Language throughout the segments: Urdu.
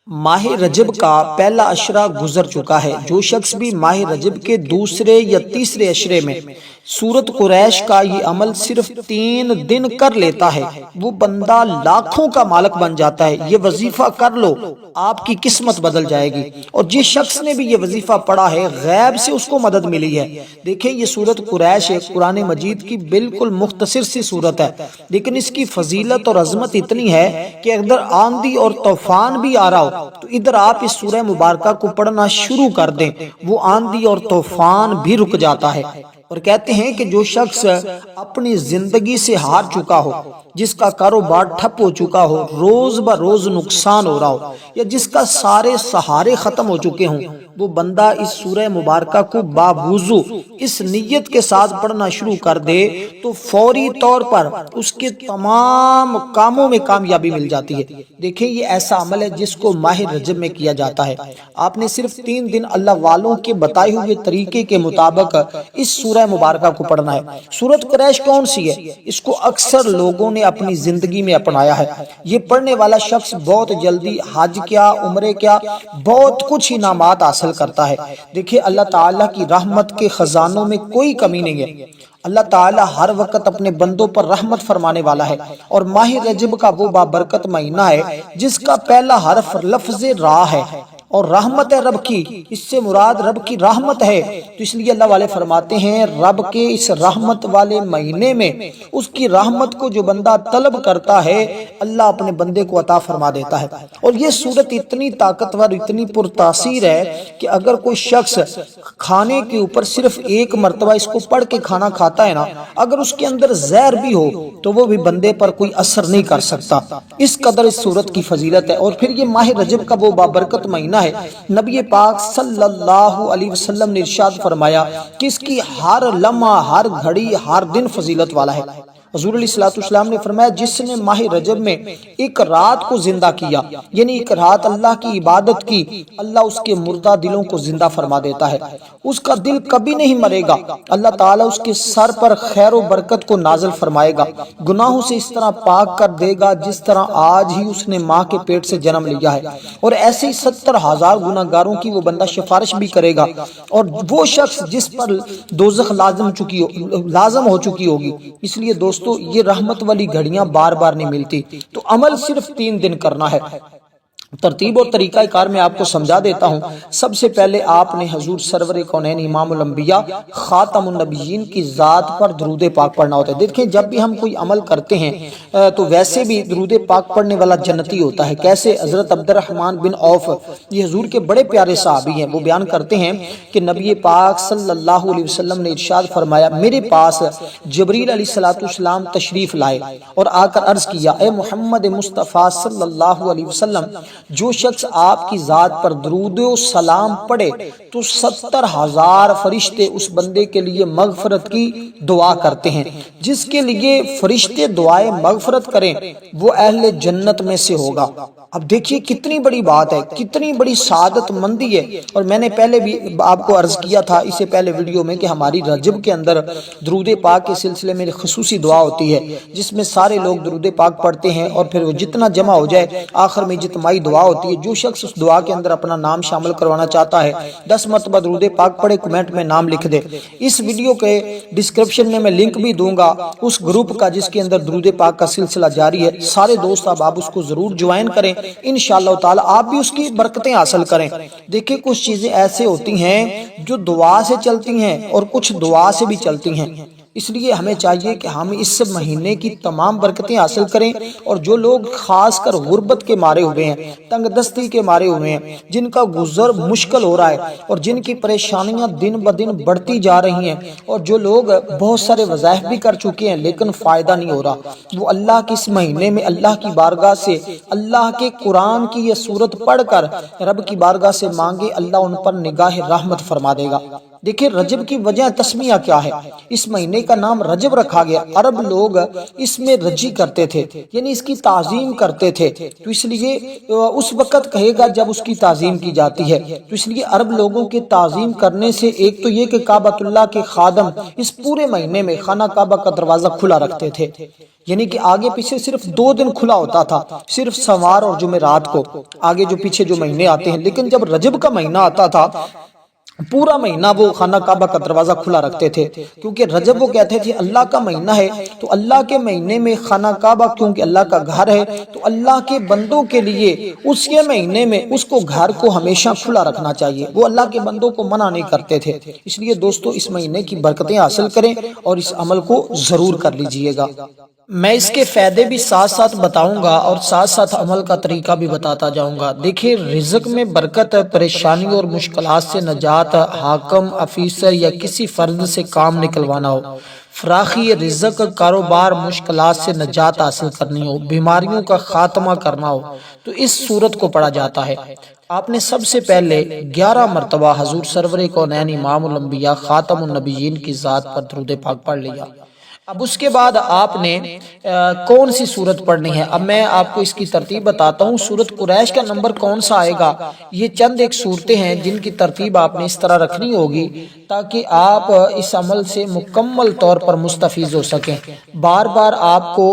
ماہ رجب کا پہلا عشرہ گزر چکا ہے۔ جو شخص بھی ماہ رجب کے دوسرے یا تیسرے عشرے میں سورت قریش کا یہ عمل صرف 3 دن کر لیتا ہے، وہ بندہ لاکھوں کا مالک بن جاتا ہے۔ یہ وظیفہ کر لو، آپ کی قسمت بدل جائے گی۔ اور جس شخص نے بھی یہ وظیفہ پڑھا ہے، غیب سے اس کو مدد ملی ہے۔ دیکھیں یہ سورت قریش ہے، قرآن مجید کی بالکل مختصر سی سورت ہے، لیکن اس کی فضیلت اور عظمت اتنی ہے کہ اگر آندھی اور طوفان بھی آ رہا ہو تو ادھر آپ اس سورہ مبارکہ کو پڑھنا شروع کر دیں، وہ آندھی اور طوفان بھی رک جاتا ہے۔ اور کہتے ہیں کہ جو شخص اپنی زندگی سے ہار چکا ہو، جس کا کاروبار ٹھپ ہو چکا ہو، روز بروز نقصان ہو رہا ہو، یا جس کا سارے سہارے ختم ہو چکے ہوں، وہ بندہ اس سورہ مبارکہ کو باوضو اس نیت کے ساتھ پڑھنا شروع کر دے تو فوری طور پر اس کے تمام کاموں میں کامیابی مل جاتی ہے۔ دیکھیں یہ ایسا عمل ہے جس کو ماہ رجب میں کیا جاتا ہے۔ آپ نے صرف 3 دن اللہ والوں کے بتائے ہوئے طریقے کے مطابق اس سورہ مبارکہ کو پڑھنا ہے۔ سورت قریش کون سی ہے؟ اس کو اکثر لوگوں نے اپنی زندگی میں اپنایا ہے۔ یہ پڑھنے والا شخص بہت جلدی حج کیا، عمرے کیا، بہت کچھ انعامات حاصل کرتا ہے۔ دیکھیں اللہ تعالیٰ کی رحمت کے خزانوں میں کوئی کمی نہیں ہے۔ اللہ تعالیٰ ہر وقت اپنے بندوں پر رحمت فرمانے والا ہے، اور ماہ رجب کا وہ بابرکت مہینہ ہے جس کا پہلا حرف لفظ را ہے، اور رحمت ہے رب کی، اس سے مراد رب کی رحمت ہے۔ تو اس لیے اللہ والے فرماتے ہیں رب کے اس رحمت والے مہینے میں اس کی رحمت کو جو بندہ طلب کرتا ہے، اللہ اپنے بندے کو عطا فرما دیتا ہے۔ اور یہ سورت اتنی طاقتور، اتنی پرتاثیر ہے کہ اگر کوئی شخص کھانے کے اوپر صرف 1 مرتبہ اس کو پڑھ کے کھانا کھاتا ہے نا، اگر اس کے اندر زہر بھی ہو تو وہ بھی بندے پر کوئی اثر نہیں کر سکتا، اس قدر اس سورت کی فضیلت ہے۔ اور پھر یہ ماہ رجب کا وہ بابرکت مہینہ ہے، نبی پاک صلی اللہ علیہ وسلم نے ارشاد فرمایا کہ اس کی ہر لمحہ، ہر گھڑی، ہر دن فضیلت والا ہے۔ حضور علیہ الصلوۃ والسلام نے فرمایا جس نے ماہ رجب میں ایک رات کو زندہ کیا، یعنی ایک رات اللہ کی عبادت کی، اللہ اس کے مردہ دلوں کو زندہ فرما دیتا ہے۔ اس کا دل کبھی نہیں مرے گا، اللہ تعالیٰ اس کے سر پر خیر و برکت کو نازل فرمائے گا، گناہوں سے اس طرح پاک کر دے گا جس طرح آج ہی اس نے ماں کے پیٹ سے جنم لیا ہے، اور ایسے ہی 70,000 گناہ گاروں کی وہ بندہ سفارش بھی کرے گا۔ اور وہ شخص جس پر دوزخ لازم ہو چکی ہوگی۔ اس لیے دوستو یہ رحمت والی گھڑیاں بار بار نہیں ملتی، تو عمل صرف 3 دن کرنا ہے۔ ترتیب اور طریقہ کار میں آپ کو سمجھا دیتا ہوں۔ سب سے پہلے آپ نے حضور سرور کونین امام الانبیاء خاتم النبیین کی ذات پر درود پاک پڑھنا ہوتا ہے۔ دیکھیں جب بھی ہم کوئی عمل کرتے ہیں تو ویسے بھی درود پاک پڑھنے والا جنتی ہوتا ہے۔ کیسے؟ حضرت عبد الرحمن بن عوف، یہ حضور کے بڑے پیارے صحابی ہیں، وہ بیان کرتے ہیں کہ نبی پاک صلی اللہ علیہ وسلم نے ارشاد فرمایا میرے پاس جبریل علیہ السلام تشریف لائے اور آ کر عرض کیا اے محمد مصطفیٰ صلی اللہ علیہ وسلم، جو شخص آپ کی ذات پر درود و سلام پڑھے تو 70,000 فرشتے اس بندے کے لیے مغفرت کی دعا کرتے ہیں۔ جس کے لیے فرشتے دعائیں مغفرت کریں وہ اہل جنت میں سے ہوگا۔ اب دیکھیے کتنی بڑی بات ہے، کتنی بڑی سعادت مندی ہے۔ اور میں نے پہلے بھی آپ کو عرض کیا تھا اسے پہلے ویڈیو میں کہ ہماری رجب کے اندر درود پاک کے سلسلے میں خصوصی دعا ہوتی ہے جس میں سارے لوگ درود پاک پڑھتے ہیں، اور پھر وہ جتنا جمع ہو جائے آخر میں اجتماعی دعا ہوتی ہے۔ جو شخص اس دعا کے اندر اپنا نام شامل کروانا چاہتا ہے 10 مرتبہ درود پاک پڑھے، کمنٹ میں نام لکھ دے۔ اس ویڈیو کے ڈسکرپشن میں لنک بھی دوں گا اس گروپ کا جس کے اندر درود پاک کا سلسلہ جاری ہے۔ سارے دوست آپ اس کو ضرور جوائن کریں، انشاءاللہ تعالی آپ بھی اس کی برکتیں حاصل کریں۔ دیکھیں کچھ چیزیں ایسے ہوتی ہیں جو دعا سے چلتی ہیں اور کچھ دعا سے بھی چلتی ہیں، اس لیے ہمیں چاہیے کہ ہم اس مہینے کی تمام برکتیں حاصل کریں۔ اور جو لوگ خاص کر غربت کے مارے ہوئے ہیں، تنگ دستی کے مارے ہوئے ہیں، جن کا گزر مشکل ہو رہا ہے اور جن کی پریشانیاں دن بدن بڑھتی جا رہی ہیں، اور جو لوگ بہت سارے وظائف بھی کر چکے ہیں لیکن فائدہ نہیں ہو رہا، وہ اللہ کی اس مہینے میں اللہ کی بارگاہ سے اللہ کے قرآن کی یہ سورت پڑھ کر رب کی بارگاہ سے مانگے، اللہ ان پر نگاہ رحمت فرما دے گا۔ دیکھیں رجب کی وجہ تسمیہ کیا ہے؟ اس مہینے کا نام رجب رکھا گیا، عرب لوگ اس میں رجی کرتے تھے، یعنی اس کی تعظیم کرتے تھے، تو اس لیے اس وقت کہے گا جب اس کی تعظیم کی جاتی ہے، تو اس لیے عرب لوگوں کے تعظیم کرنے سے ایک تو یہ کہ کعبۃ اللہ کے خادم اس پورے مہینے میں خانہ کعبہ کا دروازہ کھلا رکھتے تھے، یعنی کہ آگے پیچھے صرف 2 دن کھلا ہوتا تھا، صرف سوار اور جمعرات کو، آگے جو پیچھے جو مہینے آتے ہیں، لیکن جب رجب کا مہینہ آتا تھا پورا مہینہ وہ خانہ کعبہ کا دروازہ کھلا رکھتے تھے، کیونکہ رجب وہ کہتے تھے اللہ کا مہینہ ہے، تو اللہ کے مہینے میں خانہ کعبہ کیونکہ اللہ کا گھر ہے، تو اللہ کے بندوں کے لیے اس کے مہینے میں اس کو گھر کو ہمیشہ کھلا رکھنا چاہیے، وہ اللہ کے بندوں کو منع نہیں کرتے تھے۔ اس لیے دوستو اس مہینے کی برکتیں حاصل کریں اور اس عمل کو ضرور کر لیجئے گا۔ میں اس کے فائدے بھی ساتھ ساتھ بتاؤں گا اور ساتھ ساتھ عمل کا طریقہ بھی بتاتا جاؤں گا۔ دیکھیں رزق میں برکت، پریشانی اور مشکلات سے نجات، حاکم، افیسر یا کسی فرد سے کام نکلوانا ہو، فراخی رزق، کاروبار، مشکلات سے نجات حاصل کرنی ہو، بیماریوں کا خاتمہ کرنا ہو، تو اس صورت کو پڑھا جاتا ہے۔ آپ نے سب سے پہلے 11 مرتبہ حضور سرور کونین امام الانبیاء خاتم النبیین کی ذات پر درود پاک پڑھ لیا۔ اب اس کے بعد آپ نے کون سی سورت پڑھنی ہے؟ اب میں آپ کو اس کی ترتیب بتاتا ہوں۔ سورت قریش کا نمبر کون سا آئے گا؟ یہ چند ایک صورتیں ہیں جن کی ترتیب آپ نے اس طرح رکھنی ہوگی تاکہ آپ اس عمل سے مکمل طور پر مستفیض ہو سکیں، بار بار آپ کو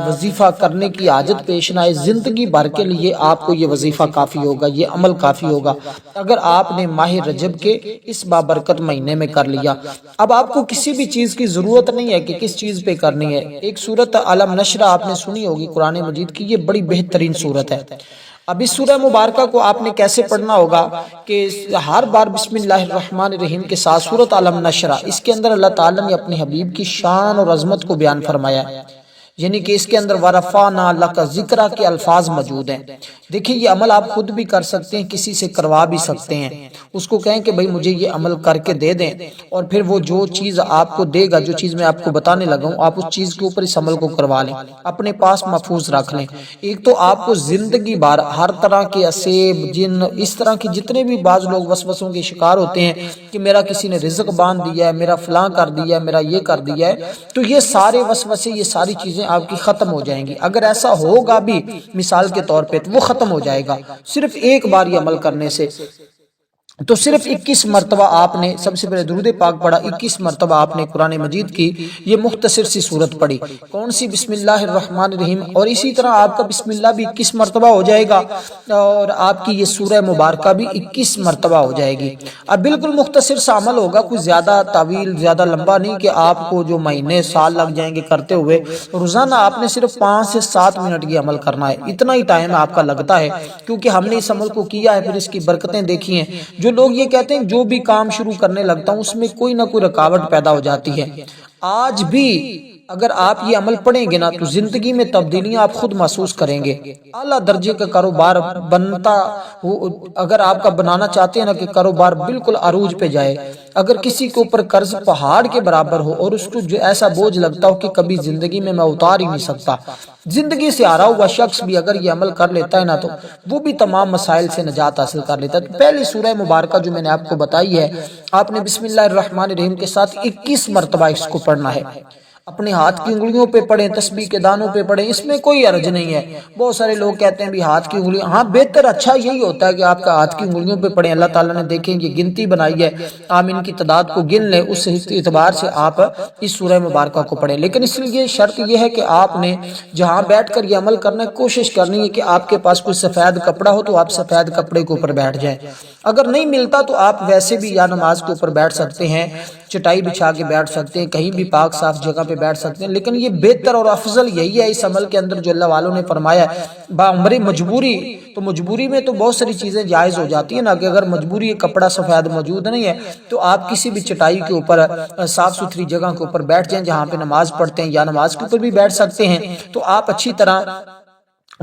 وظیفہ کرنے کی حاجت پیش نہ آئے، زندگی بھر کے لیے آپ کو یہ وظیفہ کافی ہوگا، یہ عمل کافی ہوگا اگر آپ نے ماہ رجب کے اس بابرکت مہینے میں کر لیا۔ اب آپ کو کسی بھی چیز کی ضرورت نہیں ہے کہ کس چیز پہ کرنی ہے۔ ایک سورت علم نشرہ آپ نے سنی ہوگی قرآن مجید کی، یہ بڑی بہترین سورت ہے۔ اب اس سورہ مبارکہ کو آپ نے کیسے پڑھنا ہوگا کہ ہر بار بسم اللہ الرحمن الرحیم کے ساتھ سورت علم نشرہ، اس کے اندر اللہ تعالیٰ نے اپنے حبیب کی شان اور عظمت کو بیان فرمایا ہے، یعنی کہ اس کے اندر وَرَفَعْنَا لَكَ ذِكْرَ کے الفاظ موجود ہیں۔ دیکھیں یہ عمل آپ خود بھی کر سکتے ہیں، کسی سے کروا بھی سکتے ہیں، اس کو کہیں کہ بھئی مجھے یہ عمل کر کے دے دیں، اور پھر وہ جو چیز آپ کو دے گا، جو چیز میں آپ کو بتانے لگا ہوں، آپ اس چیز کے اوپر اس عمل کو کروا لیں، اپنے پاس محفوظ رکھ لیں۔ ایک تو آپ کو زندگی بھر ہر طرح کے اسیب، جن، اس طرح کی جتنے بھی بعض لوگ وسوسوں کے شکار ہوتے ہیں کہ میرا کسی نے رزق باندھ دیا ہے، میرا فلاں کر دیا ہے، میرا یہ کر دیا ہے، تو یہ سارے وسوسے، یہ ساری چیزیں آپ کی ختم ہو جائیں گی۔ اگر ایسا ہوگا بھی مثال کے طور پہ تو وہ ختم ہو جائے گا صرف ایک بار یہ عمل کرنے سے۔ تو صرف 21 مرتبہ آپ نے سب سے پہلے درود پاک پڑھا، 21 مرتبہ آپ نے قرآن مجید کی یہ مختصر سی صورت پڑھی، کون سی؟ بسم اللہ الرحمن الرحیم، اور اسی طرح آپ کا بسم اللہ بھی 21 مرتبہ ہو جائے گا، اور آپ کی یہ سورہ مبارکہ بھی 21 مرتبہ ہو جائے گی۔ اب بالکل مختصر سا عمل ہوگا، کوئی زیادہ طویل، زیادہ لمبا نہیں کہ آپ کو جو مہینے سال لگ جائیں گے کرتے ہوئے۔ روزانہ آپ نے صرف 5 سے 7 منٹ یہ عمل کرنا ہے، اتنا ہی ٹائم آپ کا لگتا ہے، کیونکہ ہم نے اس عمل کو کیا ہے، پھر اس کی برکتیں دیکھی ہیں۔ جو لوگ یہ کہتے ہیں جو بھی کام شروع کرنے لگتا ہوں اس میں کوئی نہ کوئی رکاوٹ پیدا ہو جاتی ہے، آج بھی اگر آپ یہ عمل پڑھیں گے نا تو زندگی میں تبدیلیاں آپ خود محسوس کریں گے۔ اعلیٰ درجے کا کاروبار بنتا ہو، اگر آپ کا بنانا چاہتے ہیں نا کہ کاروبار بالکل عروج پہ جائے، اگر کسی کے اوپر قرض پہاڑ کے برابر ہو اور اس کو جو ایسا بوجھ لگتا ہو کہ کبھی زندگی میں اتار ہی نہیں سکتا، زندگی سے ہارا ہوا شخص بھی اگر یہ عمل کر لیتا ہے نا تو وہ بھی تمام مسائل سے نجات حاصل کر لیتا ہے۔ پہلی سورہ مبارکہ جو میں نے آپ کو بتائی ہے، آپ نے بسم اللہ الرحمن الرحیم کے ساتھ 21 مرتبہ اس کو پڑھنا ہے۔ اپنے ہاتھ کی انگلیوں پہ پڑھیں، تسبیح کے دانوں پہ پڑھیں، اس میں کوئی حرج نہیں ہے۔ بہت سارے لوگ کہتے ہیں بھی ہاتھ کی انگلیاں، ہاں بہتر اچھا یہی ہوتا ہے کہ آپ کا ہاتھ کی انگلیوں پہ پڑھیں۔ اللہ تعالیٰ نے دیکھیں یہ گنتی بنائی ہے، آپ ان کی تعداد کو گن لیں، اس اعتبار سے آپ اس سورہ مبارکہ کو پڑھیں۔ لیکن اس لیے شرط یہ ہے کہ آپ نے جہاں بیٹھ کر یہ عمل کرنا ہے، کوشش کرنی ہے کہ آپ کے پاس کوئی سفید کپڑا ہو تو آپ سفید کپڑے کے اوپر بیٹھ جائیں۔ اگر نہیں ملتا تو آپ ویسے بھی یا نماز کے اوپر بیٹھ سکتے ہیں، چٹائی بچھا کے بیٹھ سکتے ہیں، کہیں بھی پاک صاف جگہ پہ بیٹھ سکتے ہیں، لیکن یہ بہتر اور افضل یہی ہے اس عمل کے اندر جو اللہ والوں نے فرمایا ہے۔ بامر مجبوری، تو مجبوری میں تو بہت ساری چیزیں جائز ہو جاتی ہیں نا، کہ اگر مجبوری کپڑا سفید موجود نہیں ہے تو آپ کسی بھی چٹائی کے اوپر صاف ستھری جگہ کے اوپر بیٹھ جائیں جہاں پہ نماز پڑھتے ہیں، یا نماز کے اوپر بھی بیٹھ سکتے ہیں، تو آپ اچھی طرح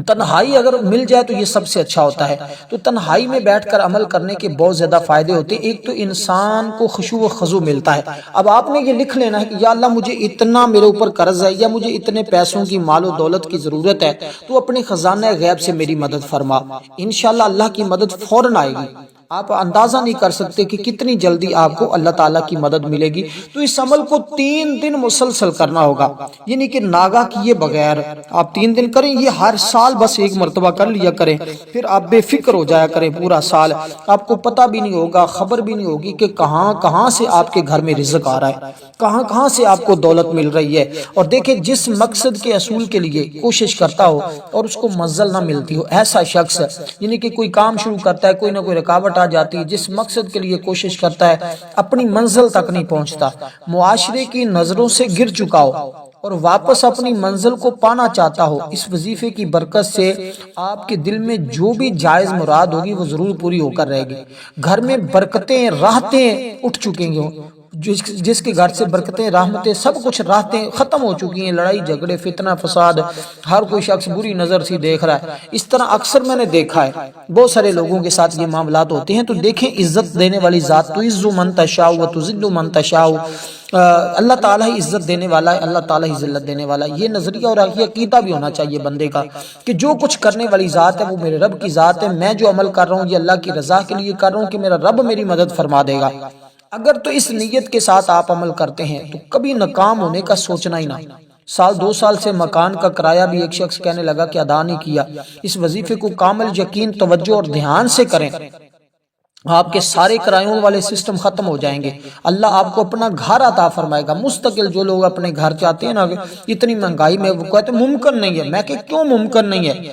تنہائی اگر مل جائے تو یہ سب سے اچھا ہوتا ہے۔ تو تنہائی میں بیٹھ کر عمل کرنے کے بہت زیادہ فائدے ہوتے ہیں۔ ایک تو انسان کو خشوع و خضوع ملتا ہے۔ اب آپ نے یہ لکھ لینا ہے کہ یا اللہ مجھے اتنا میرے اوپر قرض ہے، یا مجھے اتنے پیسوں کی مال و دولت کی ضرورت ہے، تو اپنے خزانہ غیب سے میری مدد فرما۔ انشاءاللہ اللہ کی مدد فوراً آئے گی۔ آپ اندازہ نہیں کر سکتے کہ کتنی جلدی آپ کو اللہ تعالیٰ کی مدد ملے گی۔ تو اس عمل کو 3 دن مسلسل کرنا ہوگا، یعنی کہ ناگا کیے بغیر آپ 3 دن کریں۔ یہ ہر سال بس ایک مرتبہ کر لیا کریں، پھر آپ بے فکر ہو جایا کریں پورا سال۔ آپ کو پتہ بھی نہیں ہوگا، خبر بھی نہیں ہوگی کہ کہاں کہاں سے آپ کے گھر میں رزق آ رہا ہے، کہاں کہاں سے آپ کو دولت مل رہی ہے۔ اور دیکھیں، جس مقصد کے اصول کے لیے کوشش کرتا ہو اور اس کو منزل نہ ملتی ہو، ایسا شخص یعنی کہ کوئی کام شروع کرتا ہے، کوئی نہ کوئی رکاوٹ آ جاتی ہے، جس مقصد کے لیے کوشش کرتا ہے اپنی منزل تک نہیں پہنچتا، معاشرے کی نظروں سے گر چکا ہو اور واپس اپنی منزل کو پانا چاہتا ہو، اس وظیفے کی برکت سے آپ کے دل میں جو بھی جائز مراد ہوگی وہ ضرور پوری ہو کر رہے گی۔ گھر میں برکتیں راحتیں اٹھ چکیں گے، جس کے گھر سے برکتیں رحمتیں سب کچھ راحتیں ختم ہو چکی ہیں، لڑائی جھگڑے فتنہ فساد، ہر کوئی شخص بری نظر سے دیکھ رہا ہے۔ اس طرح اکثر میں نے دیکھا ہے، بہت سارے لوگوں کے ساتھ یہ معاملات ہوتے ہیں۔ تو دیکھیں، عزت دینے والی ذات، تعز من تشاء و تذل من تشاء، اللہ تعالیٰ ہی عزت دینے والا ہے، اللہ تعالیٰ ہی ذلت دینے والا ہے۔ یہ نظریہ اور یہ عقیدہ بھی ہونا چاہیے بندے کا کہ جو کچھ کرنے والی ذات ہے وہ میرے رب کی ذات ہے، میں جو عمل کر رہا ہوں یہ اللہ کی رضا کے لیے کر رہا ہوں کہ میرا رب میری مدد فرما دے گا۔ اگر تو اس نیت کے ساتھ آپ عمل کرتے ہیں تو کبھی ناکام ہونے کا سوچنا ہی نہ۔ 2 سال سے مکان کا کرایہ بھی ایک شخص کہنے لگا کہ ادا نہیں کیا۔ اس وظیفے کو کامل یقین، توجہ اور دھیان سے کریں، آپ کے سارے کرایوں والے سسٹم ختم ہو جائیں گے۔ اللہ آپ کو اپنا گھر عطا فرمائے گا مستقل۔ جو لوگ اپنے گھر چاہتے ہیں نا، اتنی مہنگائی میں وہ کہتے ہیں ممکن نہیں ہے۔ میں کہ کیوں ممکن نہیں ہے؟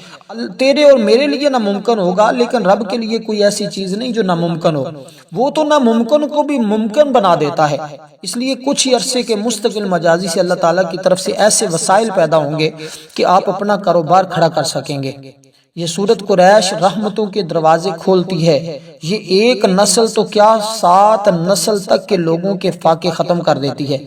تیرے اور میرے لیے ناممکن ہوگا، لیکن رب کے لیے کوئی ایسی چیز نہیں جو ناممکن ہو۔ وہ تو ناممکن کو بھی ممکن بنا دیتا ہے۔ اس لیے کچھ ہی عرصے کے مستقل مجازی سے اللہ تعالیٰ کی طرف سے ایسے وسائل پیدا ہوں گے کہ آپ اپنا کاروبار کھڑا کر سکیں گے۔ یہ سورت قریش رحمتوں کے دروازے کھولتی ہے۔ یہ ایک نسل تو کیا 7 نسل تک کے لوگوں کے فاقے ختم کر دیتی ہے۔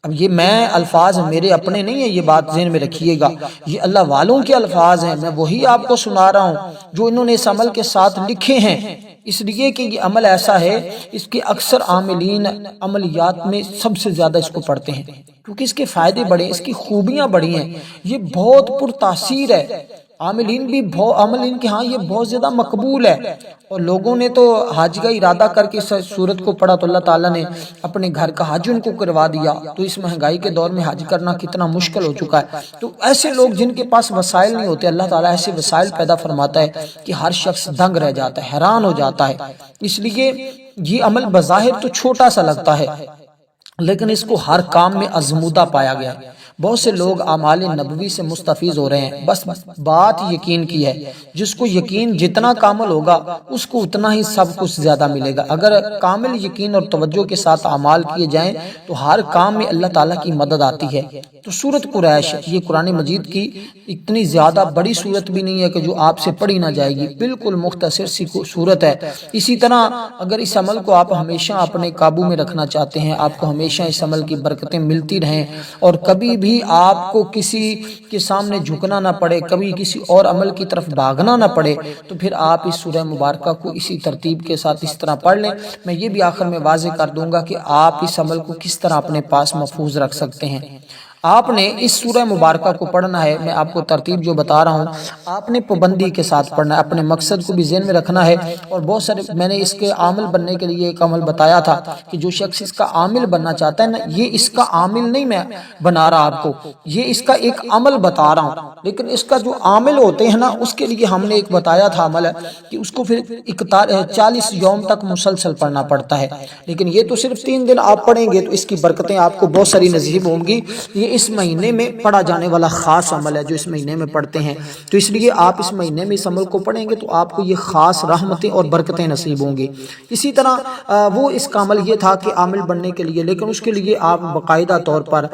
اب یہ میں الفاظ میرے اپنے نہیں ہیں، یہ بات ذہن میں رکھیے گا، یہ اللہ والوں کے الفاظ ہیں۔ میں وہی آپ کو سنا رہا ہوں جو انہوں نے اس عمل کے ساتھ لکھے ہیں، اس لیے کہ یہ عمل ایسا ہے اس کے اکثر عاملین عملیات میں سب سے زیادہ اس کو پڑھتے ہیں، کیونکہ اس کے فائدے بڑے ہیں، اس کی خوبیاں بڑی ہیں، یہ بہت پرتاثیر ہے۔ عاملین بھی عاملین کے ہاں یہ بہت زیادہ مقبول ہے، اور لوگوں نے تو حج کا ارادہ کر کے اس سورت کو پڑھا تو اللہ تعالیٰ نے اپنے گھر کا حج ان کو کروا دیا۔ تو اس مہنگائی کے دور میں حج کرنا کتنا مشکل ہو چکا ہے۔ تو ایسے لوگ جن کے پاس وسائل نہیں ہوتے، اللہ تعالیٰ ایسے وسائل پیدا فرماتا ہے کہ ہر شخص دنگ رہ جاتا ہے، حیران ہو جاتا ہے۔ اس لیے یہ عمل بظاہر تو چھوٹا سا لگتا ہے، لیکن اس کو ہر کام میں آزمودہ پایا گیا۔ بہت سے لوگ اعمال نبوی سے مستفیض ہو رہے ہیں، بس بات یقین کی ہے۔ جس کو یقین جتنا کامل ہوگا اس کو اتنا ہی سب کچھ زیادہ ملے گا۔ اگر کامل یقین اور توجہ کے ساتھ اعمال کیے جائیں تو ہر کام میں اللہ تعالیٰ کی مدد آتی ہے۔ تو سورت قریش یہ قرآن مجید کی اتنی زیادہ بڑی سورت بھی نہیں ہے کہ جو آپ سے پڑھی نہ جائے گی، بالکل مختصر سی سورت ہے۔ اسی طرح اگر اس عمل کو آپ ہمیشہ اپنے قابو میں رکھنا چاہتے ہیں، آپ کو ہمیشہ اس عمل کی برکتیں ملتی رہیں اور کبھی بھی آپ کو کسی کے سامنے جھکنا نہ پڑے، کبھی کسی اور عمل کی طرف بھاگنا نہ پڑے، تو پھر آپ اس سورہ مبارکہ کو اسی ترتیب کے ساتھ اس طرح پڑھ لیں۔ میں یہ بھی آخر میں واضح کر دوں گا کہ آپ اس عمل کو کس طرح اپنے پاس محفوظ رکھ سکتے ہیں۔ آپ نے اس سورہ مبارکہ کو پڑھنا ہے، میں آپ کو ترتیب جو بتا رہا ہوں آپ نے پابندی کے ساتھ پڑھنا ہے، اپنے مقصد کو بھی ذہن میں رکھنا ہے۔ اور بہت سارے میں نے اس کے عامل بننے کے لیے ایک عمل بتایا تھا کہ جو شخص اس کا عامل بننا چاہتا ہے نا، یہ اس کا عامل نہیں میں بنا رہا آپ کو، یہ اس کا ایک عمل بتا رہا ہوں، لیکن اس کا جو عامل ہوتے ہیں نا اس کے لیے ہم نے ایک بتایا تھا عمل ہے کہ اس کو پھر 40 یوم تک مسلسل پڑھنا پڑتا ہے، لیکن یہ تو صرف 3 دن آپ پڑھیں گے تو اس کی برکتیں آپ کو بہت ساری نصیب ہوں گی۔ یہ اس مہینے میں پڑھا جانے والا خاص عمل ہے جو اس مہینے میں پڑھتے ہیں، تو اس لیے آپ اس مہینے میں اس عمل کو پڑھیں گے تو آپ کو یہ خاص رحمتیں اور برکتیں نصیب ہوں گی۔ اسی طرح وہ اس کا عمل یہ تھا کہ عامل بننے کے لیے، لیکن اس کے لیے آپ باقاعدہ طور پر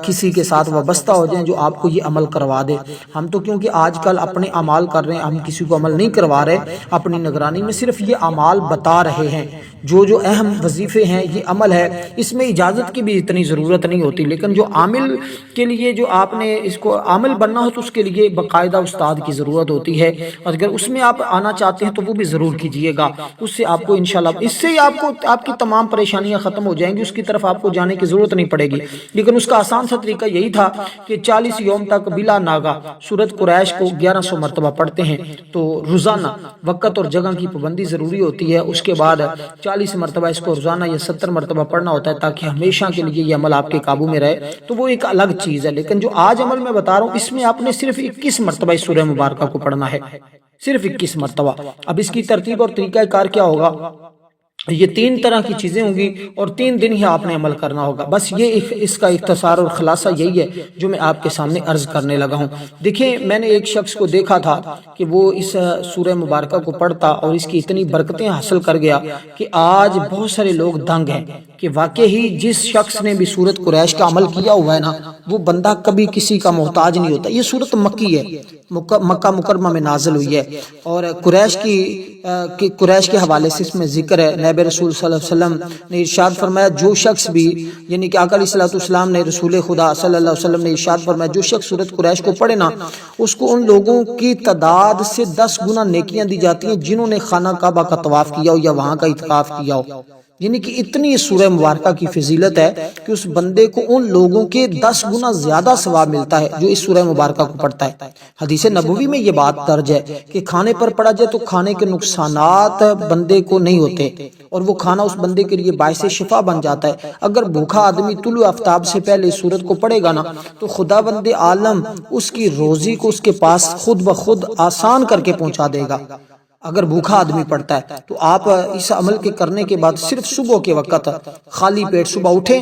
کسی کے ساتھ وابستہ ہو جائیں جو آپ کو یہ عمل کروا دے۔ ہم تو کیونکہ آج کل اپنے اعمال کر رہے ہیں، ہم کسی کو عمل نہیں کروا رہے، اپنی نگرانی میں صرف یہ اعمال بتا رہے ہیں۔ جو اہم وظیفے ہیں یہ عمل ہے، اس میں اجازت کی بھی اتنی ضرورت نہیں ہوتی، لیکن جو عامل عامل کے لیے جو آپ نے اس کو عامل بننا ہو تو اس کے لیے باقاعدہ استاد کی ضرورت ہوتی ہے، اور اگر اس میں آپ آنا چاہتے ہیں تو وہ بھی ضرور کیجئے گا، اس سے آپ کو انشاءاللہ اس سے ہی آپ کی تمام پریشانیاں ختم ہو جائیں گی، اس کی طرف آپ کو جانے کی ضرورت نہیں پڑے گی۔ لیکن اس کا آسان سا طریقہ یہی تھا کہ 40 یوم تک بلا ناغہ سورۃ قریش کو 1100 مرتبہ پڑھتے ہیں، تو روزانہ وقت اور جگہ کی پابندی ضروری ہوتی ہے، اس کے بعد 40 مرتبہ اس کو روزانہ یا 70 مرتبہ پڑھنا ہوتا ہے تاکہ ہمیشہ کے لیے یہ عمل آپ کے قابو میں رہے، تو وہ ایک الگ چیز ہے۔ لیکن جو آج عمل میں بتا رہا ہوں اس میں آپ نے صرف 21 مرتبہ اس سورہ مبارکہ کو پڑھنا ہے، صرف 21 مرتبہ۔ اب اس کی ترتیب اور طریقہ کار کیا ہوگا؟ یہ 3 طرح کی چیزیں ہوں گی اور 3 دن ہی آپ نے عمل کرنا ہوگا، بس یہ اس کا اختصار اور خلاصہ یہی ہے جو میں آپ کے سامنے عرض کرنے لگا ہوں۔ دیکھیں، میں نے ایک شخص کو دیکھا تھا کہ وہ اس سورہ مبارکہ کو پڑھتا اور اس کی اتنی برکتیں حاصل کر گیا کہ آج بہت سارے لوگ دنگ ہیں کہ واقعی جس شخص نے بھی سورۃ قریش کا عمل کیا ہوا ہے نا، وہ بندہ کبھی کسی کا محتاج نہیں ہوتا۔ یہ سورۃ مکی ہے، مکہ مکرمہ میں نازل ہوئی ہے، اور قریش کے حوالے سے اس میں ذکر ہے۔ نبی رسول صلی اللہ علیہ وسلم نے ارشاد فرمایا، جو شخص بھی، یعنی کہ آقا علیہ الصلوۃ والسلام نے، رسول خدا صلی اللہ علیہ وسلم نے ارشاد فرمایا، جو شخص سورۃ قریش کو پڑھے نا، اس کو ان لوگوں کی تعداد سے 10 گنا نیکیاں دی جاتی ہیں جنہوں نے خانہ کعبہ کا طواف کیا ہو یا وہاں کا اعتکاف کیا ہو۔ یعنی کہ اتنی سورہ مبارکہ کی فضیلت ہے کہ اس بندے کو ان لوگوں کے 10 گنا زیادہ ثواب ملتا ہے جو اس سورہ مبارکہ کو پڑھتا ہے۔ حدیث نبوی میں یہ بات درج ہے کہ کھانے پر پڑھا جائے تو کھانے کے نقصانات بندے کو نہیں ہوتے، اور وہ کھانا اس بندے کے لیے باعث شفا بن جاتا ہے۔ اگر بھوکا آدمی طلوع آفتاب سے پہلے اس سورت کو پڑھے گا نا، تو خدا بند عالم اس کی روزی کو اس کے پاس خود بخود آسان کر کے پہنچا دے گا۔ اگر بھوکا آدمی پڑھتا ہے تو آپ اس عمل کے کرنے کے بعد صرف صبح کے وقت خالی پیٹ صبح اٹھیں،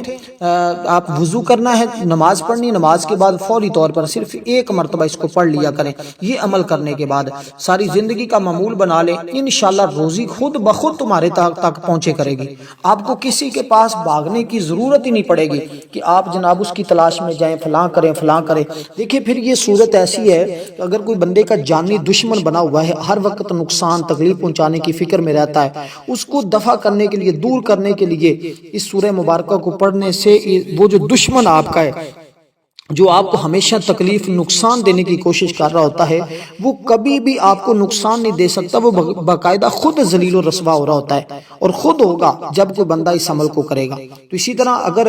آپ وضو کرنا ہے، نماز پڑھنی، نماز کے بعد فوری طور پر صرف 1 مرتبہ اس کو پڑھ لیا کریں۔ یہ عمل کرنے کے بعد ساری زندگی کا معمول بنا لیں، انشاءاللہ روزی خود بخود تمہارے تک پہنچے کرے گی۔ آپ کو کسی کے پاس بھاگنے کی ضرورت ہی نہیں پڑے گی کہ آپ جناب اس کی تلاش میں جائیں، فلاں کریں فلاں کریں۔ دیکھیں، پھر یہ صورت ایسی ہے کہ اگر کوئی بندے کا جانی دشمن بنا ہوا ہے، ہر وقت نقصان تکلیف پہنچانے کی فکر میں رہتا ہے، اس کو دفع کرنے کے لیے، دور کرنے کے لیے اس سورہ مبارکہ کو پڑھنے سے وہ جو دشمن آپ کا ہے، جو آپ کو ہمیشہ تکلیف نقصان دینے کی کوشش کر رہا ہوتا ہے، وہ کبھی بھی آپ کو نقصان نہیں دے سکتا۔ وہ باقاعدہ خود ذلیل و رسوا ہو رہا ہوتا ہے، اور خود ہوگا جب کوئی بندہ اس عمل کو کرے گا۔ تو اسی طرح اگر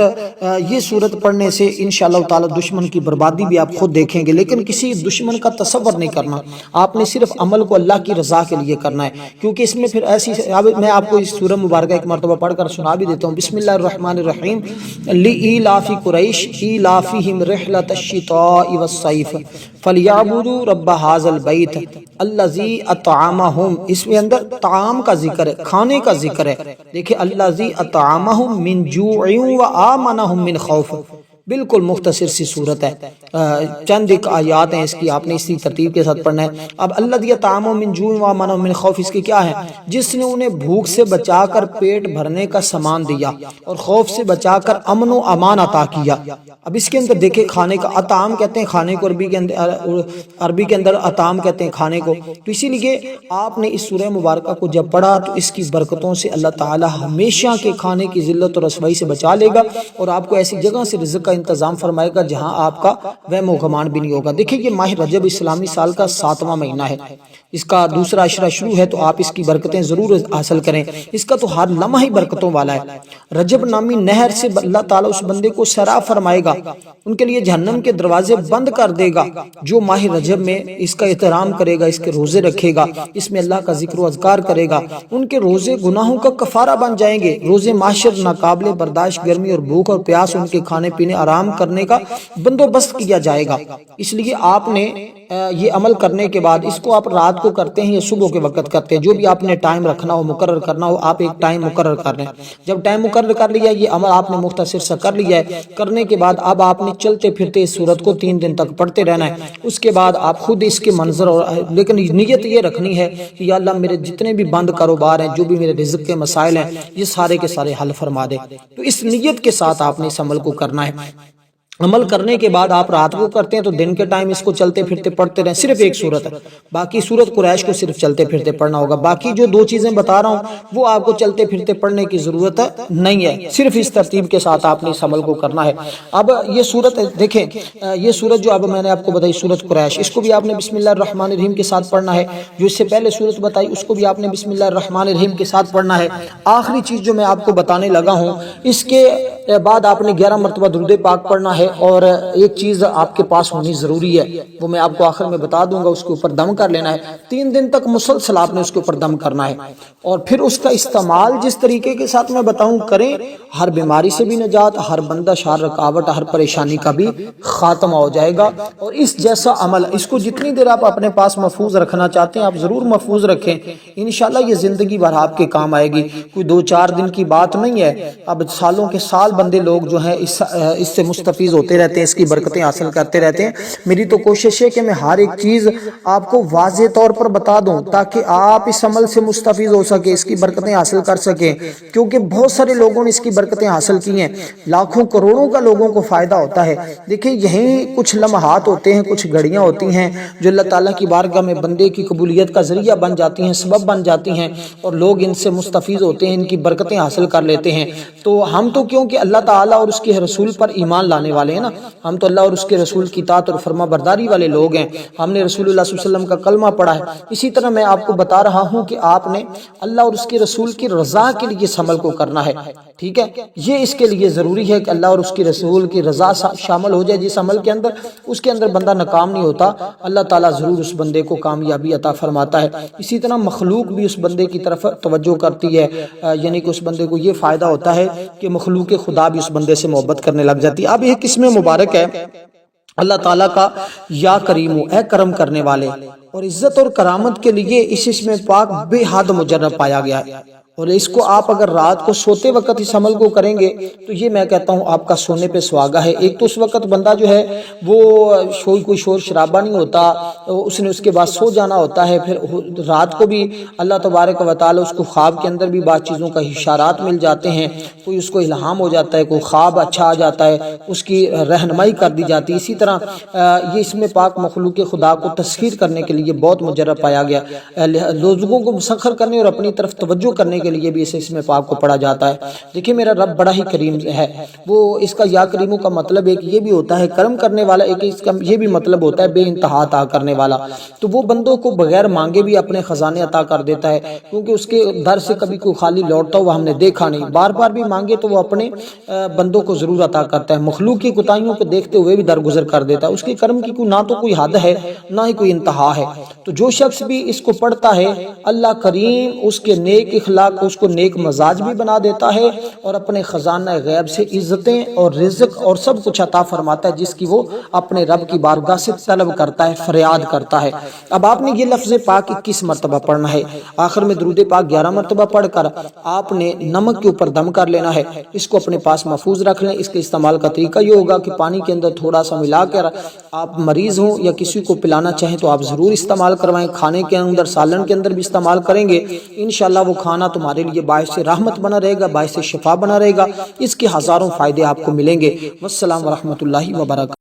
یہ صورت پڑھنے سے انشاءاللہ تعالی دشمن کی بربادی بھی آپ خود دیکھیں گے، لیکن کسی دشمن کا تصور نہیں کرنا، آپ نے صرف عمل کو اللہ کی رضا کے لیے کرنا ہے، کیونکہ اس میں پھر ایسی، میں آپ کو اس سورہ مبارکہ 1 مرتبہ پڑھ کر سنا بھی دیتا ہوں۔ بسم اللہ الرحمن الرحیم، لإیلاف قریش ایلافہم رحلۃ الشتاء والصیف فلیعبدوا رب ھذا البیت الذی اطعمہم۔ اس میں اندر طعام کا ذکر ہے، کھانے کا ذکر ہے۔ دیکھیں، الذی اطعمہم من جوع وآمنہم من خوف، بالکل مختصر سی صورت ہے، چند ایک آیات ہیں اس کی، آپ نے اسی ترتیب کے ساتھ پڑھنا ہے۔ اب الذی اطعمہم من جوع وآمنہم من خوف، اس کے کیا ہے؟ جس نے انہیں بھوک سے بچا کر پیٹ بھرنے کا سامان دیا اور خوف سے بچا کر امن و امان عطا کیا۔ اب اس کے اندر دیکھیں، کھانے کا اطعام کہتے ہیں کھانے کو، عربی کے اندر اطعام کہتے ہیں کھانے کو۔ تو اسی لیے آپ نے اس سورہ مبارکہ کو جب پڑھا تو اس کی برکتوں سے اللہ تعالی ہمیشہ کے کھانے کی ذلت اور رسوائی سے بچا لے گا، اور آپ کو ایسی جگہ سے رزق کا انتظام فرمائے گا جہاں آپ کا وہم و گمان بھی نہیں ہوگا۔ دیکھیں، یہ ماہ رجب اسلامی سال کا 7واں مہینہ ہے، اس کا دوسرا عشرہ شروع ہے، تو آپ اس کی برکتیں ضرور حاصل کریں۔ اس کا تو ہر لمحہ ہی برکتوں والا ہے۔ رجب نامی نہر سے اللہ تعالیٰ اس بندے کو سیراب فرمائے گا، ان کے لیے جہنم کے دروازے بند کر دے گا جو ماہ رجب میں اس کا احترام کرے گا، اس کے روزے رکھے گا، اس میں اللہ کا ذکر و اذکار کرے گا۔ ان کے روزے گناہوں کا کفارہ بن جائیں گے۔ روزے معاشر ناقابل برداشت گرمی اور بھوک اور پیاس، ان کے کھانے پینے آرام کرنے کا بندوبست کیا جائے گا۔ اس لیے آپ نے یہ عمل کرنے کے بعد، اس کو آپ رات کو کرتے ہیں یا صبح کے وقت کرتے ہیں، جو بھی آپ نے ٹائم رکھنا ہو، مقرر کرنا ہو، آپ ایک ٹائم مقرر کر رہے ہیں۔ جب ٹائم مقرر کر لیا، یہ عمل آپ نے مختصر سا کر لیا ہے، کرنے کے بعد اب آپ نے چلتے پھرتے اس سورت کو 3 دن تک پڑھتے رہنا ہے۔ اس کے بعد آپ خود اس کے منظر اور لیکن نیت یہ رکھنی ہے کہ یا اللہ میرے جتنے بھی بند کاروبار ہیں، جو بھی میرے رزق کے مسائل ہیں، یہ سارے کے سارے حل فرما دے۔ تو اس نیت کے ساتھ آپ نے اس عمل کو کرنا ہے۔ عمل کرنے کے بعد آپ رات کو کرتے ہیں تو دن کے ٹائم اس کو چلتے پھرتے پڑھتے رہیں، صرف ایک صورت ہے، باقی صورت قریش کو صرف چلتے پھرتے پڑھنا ہوگا، باقی جو دو چیزیں بتا رہا ہوں وہ آپ کو چلتے پھرتے پڑھنے کی ضرورت نہیں ہے، صرف اس ترتیب کے ساتھ آپ نے اس عمل کو کرنا ہے۔ اب یہ صورت دیکھیں، یہ صورت جو اب میں نے آپ کو بتائی صورت قریش، اس کو بھی آپ نے بسم اللہ الرحمن الرحیم کے ساتھ پڑھنا ہے، جو اس سے پہلے صورت بتائی اس کو بھی آپ نے بسم اللہ الرحمن الرحیم کے ساتھ پڑھنا ہے۔ آخری چیز جو میں آپ کو بتانے لگا ہوں، اس کے بعد آپ نے 11 مرتبہ درود پاک پڑھنا ہے، اور ایک چیز آپ کے پاس ہونی ضروری ہے، وہ میں آپ کو آخر میں بتا دوں گا، اس کے اوپر دم کر لینا ہے، 3 دن تک مسلسل آپ نے اس کے اوپر دم کرنا ہے، اور پھر اس کا استعمال جس طریقے کے ساتھ میں بتاؤں کریں، ہر بیماری سے بھی نجات، ہر بندش، ہر رکاوٹ، ہر پریشانی کا بھی خاتمہ ہو جائے گا۔ اور اس جیسا عمل، اس کو جتنی دیر آپ اپنے پاس محفوظ رکھنا چاہتے ہیں آپ ضرور محفوظ رکھیں، انشاءاللہ یہ زندگی بھر آپ کے کام آئے گی، کوئی 2-4 دن کی بات نہیں ہے، اب سالوں کے سال بندے لوگ جو ہیں اس سے مستفیض ہوتے رہتے ہیں، اس کی برکتیں حاصل کرتے رہتے ہیں۔ میری تو کوشش ہے کہ میں ہر ایک چیز آپ کو واضح طور پر بتا دوں تاکہ آپ اس عمل سے مستفیض ہو سکے، اس کی برکتیں حاصل کر سکیں، کیونکہ بہت سارے لوگوں نے اس کی برکتیں حاصل کی ہیں، لاکھوں کروڑوں کا لوگوں کو فائدہ ہوتا ہے۔ دیکھیں یہیں کچھ لمحات ہوتے ہیں، کچھ گھڑیاں ہوتی ہیں جو اللہ تعالیٰ کی بارگاہ میں بندے کی قبولیت کا ذریعہ بن جاتی ہیں، سبب بن جاتی ہیں، اور لوگ ان سے مستفیض ہوتے ہیں، ان کی برکتیں حاصل کر لیتے ہیں۔ تو ہم تو کیونکہ اللہ تعالیٰ اور اس کے رسول پر ایمان لانے والے ہیں نا، ہم تو اللہ اور اس کے رسول کی اطاعت اور فرما برداری والے لوگ ہیں، ہم نے رسول اللہ صلی اللہ علیہ وسلم کا کلمہ پڑھا ہے، اسی طرح میں آپ کو بتا رہا ہوں کہ آپ نے اللہ اور اس کے رسول کی رضا کے لیے اس عمل کو کرنا ہے، ٹھیک ہے؟ یہ اس کے لیے ضروری ہے کہ اللہ اور اس کے رسول کی رضا شامل ہو جائے جس عمل کے اندر، اس کے اندر بندہ ناکام نہیں ہوتا، اللہ تعالیٰ ضرور اس بندے کو کامیابی عطا فرماتا ہے۔ اسی طرح مخلوق بھی اس بندے کی طرف توجہ کرتی ہے، یعنی کہ اس بندے کو یہ فائدہ ہوتا ہے کہ مخلوق خدا بھی اس بندے سے محبت کرنے لگ جاتی ہے۔ اب ایک اس میں مبارک ہے اللہ تعالیٰ کا یا کریم، اے کرم کرنے والے، اور عزت اور کرامت کے لیے اس اسم پاک بے حد مجرب پایا گیا ہے، اور اس کو آپ اگر رات کو سوتے وقت اس عمل کو کریں گے تو یہ میں کہتا ہوں آپ کا سونے پہ سواگا ہے۔ ایک تو اس وقت بندہ جو ہے وہ کوئی شور شرابہ نہیں ہوتا، اس نے اس کے بعد سو جانا ہوتا ہے، پھر رات کو بھی اللہ تبارک و تعالی اس کو خواب کے اندر بھی بعض چیزوں کا اشارات مل جاتے ہیں، کوئی اس کو الہام ہو جاتا ہے، کوئی خواب اچھا آ جاتا ہے، اس کی رہنمائی کر دی جاتی ہے۔ اسی طرح یہ اسم پاک مخلوق خدا کو تسخیر کرنے کے لیے بہت مجرب پایا گیا، لوگوں کو مسخر کرنے اور اپنی طرف توجہ کرنے کے لیے بھی اسم پاک کو پڑھا جاتا ہے۔ دیکھیں میرا رب بڑا ہی کریم ہے، وہ اس کا یا کریموں کا مطلب ایک یہ بھی ہوتا ہے کرم کرنے والا، ایک اس کا یہ بھی مطلب ہوتا ہے بے انتہا عطا کرنے والا، تو وہ بندوں کو بغیر مانگے بھی اپنے خزانے عطا کر دیتا ہے، کیونکہ اس کے در سے کبھی کوئی خالی لوٹتا ہوا ہم نے دیکھا نہیں، بار بار بھی مانگے تو وہ اپنے بندوں کو ضرور عطا کرتا ہے، مخلوق کی کوتاہیوں کو دیکھتے ہوئے بھی درگزر کر دیتا ہے، اس کے کرم کی نہ تو کوئی حد ہے نہ ہی کوئی انتہا ہے۔ تو جو شخص بھی اس کو پڑھتا ہے اللہ کریم اس کے نیک اخلاق، اس کو نیک مزاج بھی بنا دیتا ہے، اور اپنے خزانہ غیب سے عزتیں اور رزق اور سب کچھ عطا فرماتا ہے جس کی وہ اپنے رب کی بارگاہ سے طلب کرتا ہے، فریاد کرتا ہے۔ اب آپ نے یہ لفظ پاک 21 مرتبہ پڑھنا ہے، آخر میں درود پاک 11 مرتبہ پڑھ کر آپ نے نمک کے اوپر دم کر لینا ہے، اس کو اپنے پاس محفوظ رکھ لیں۔ اس کے استعمال کا طریقہ یہ ہوگا کہ پانی کے اندر تھوڑا سا ملا کر آپ مریض ہوں یا کسی کو پلانا چاہیں تو آپ ضرور استعمال کروائیں، کھانے کے اندر سالن کے اندر بھی استعمال کریں گے، انشاءاللہ وہ کھانا تمہارے لیے باعث رحمت بنا رہے گا، باعث شفا بنا رہے گا، اس کے ہزاروں فائدے آپ کو ملیں گے۔ والسلام ورحمۃ اللہ وبرکاتہ۔